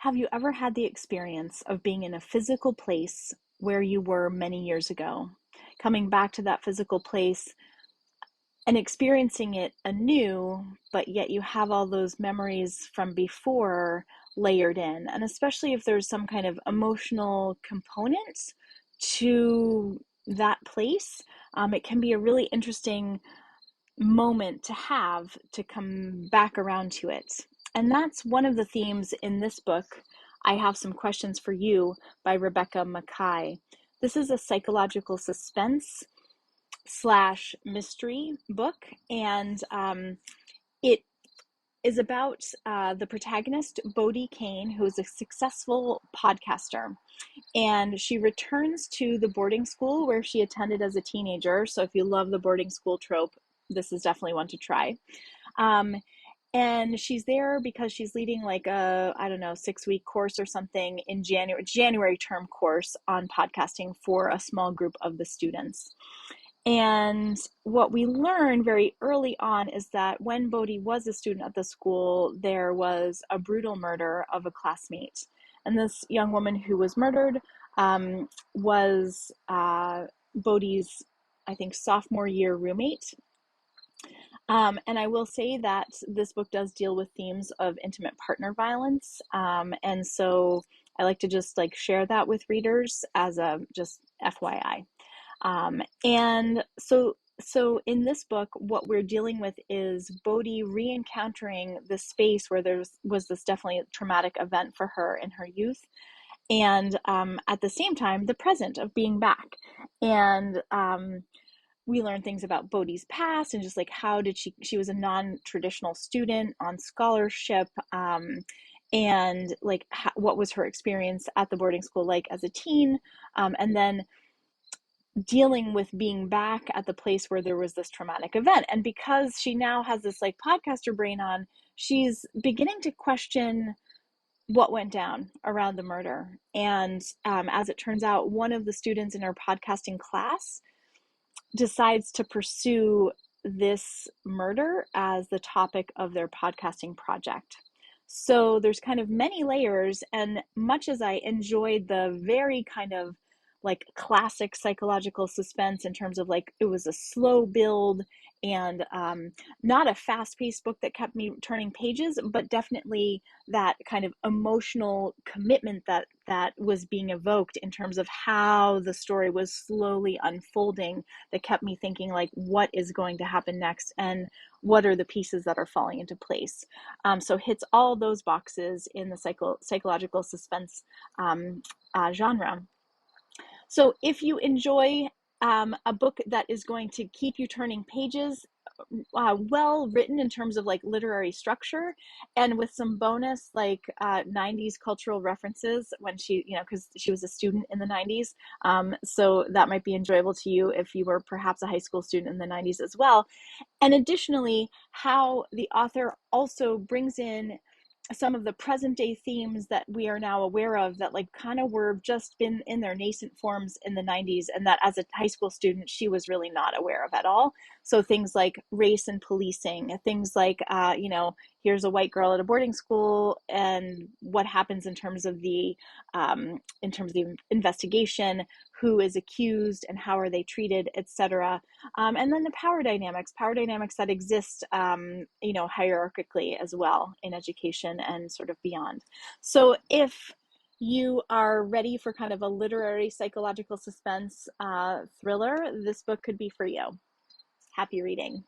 Have you ever had the experience of being in a physical place where you were many years ago, coming back to that physical place and experiencing it anew, but yet you have all those memories from before layered in? And especially if there's some kind of emotional component to that place, it can be a really interesting moment to have to come back around to it. And that's one of the themes in this book. I Have Some Questions for You by Rebecca Mackay. This is a psychological suspense slash mystery book, and it is about the protagonist, Bodie Kane, who is a successful podcaster. And she returns to the boarding school where she attended as a teenager. So if you love the boarding school trope, this is definitely one to try. Um, and she's there because she's leading like a, I don't know, 6-week course or something in January term course on podcasting for a small group of the students. And what we learn very early on is that when Bodhi was a student at the school, there was a brutal murder of a classmate. And this young woman who was murdered was Bodhi's, I think, sophomore year roommate. And I will say that this book does deal with themes of intimate partner violence. And so I like to just like share that with readers as a just FYI. And so in this book, what we're dealing with is Bodhi re-encountering the space where there was this definitely traumatic event for her in her youth. And at the same time, the present of being back. And we learn things about Bodhi's past and just like how did she was a non-traditional student on scholarship, and like what was her experience at the boarding school like as a teen, and then dealing with being back at the place where there was this traumatic event. And because she now has this like podcaster brain on, she's beginning to question what went down around the murder. And as it turns out, one of the students in her podcasting class decides to pursue this murder as the topic of their podcasting project. So there's kind of many layers, and much as I enjoyed the very kind of like classic psychological suspense in terms of like it was a slow build and not a fast-paced book that kept me turning pages, but definitely that kind of emotional commitment that was being evoked in terms of how the story was slowly unfolding, that kept me thinking like what is going to happen next and what are the pieces that are falling into place. So hits all those boxes in the psychological suspense genre. So if you enjoy a book that is going to keep you turning pages, well written in terms of like literary structure, and with some bonus like 90s cultural references when she, because she was a student in the 90s. So that might be enjoyable to you if you were perhaps a high school student in the 90s as well. And additionally, how the author also brings in some of the present day themes that we are now aware of that like kind of were just been in their nascent forms in the 90s, and that as a high school student she was really not aware of at all. So things like race and policing, things like here's a white girl at a boarding school and what happens in terms of the investigation, who is accused and how are they treated, etc. And then the power dynamics that exist, hierarchically as well in education and sort of beyond. So if you are ready for kind of a literary psychological suspense thriller, this book could be for you. Happy reading.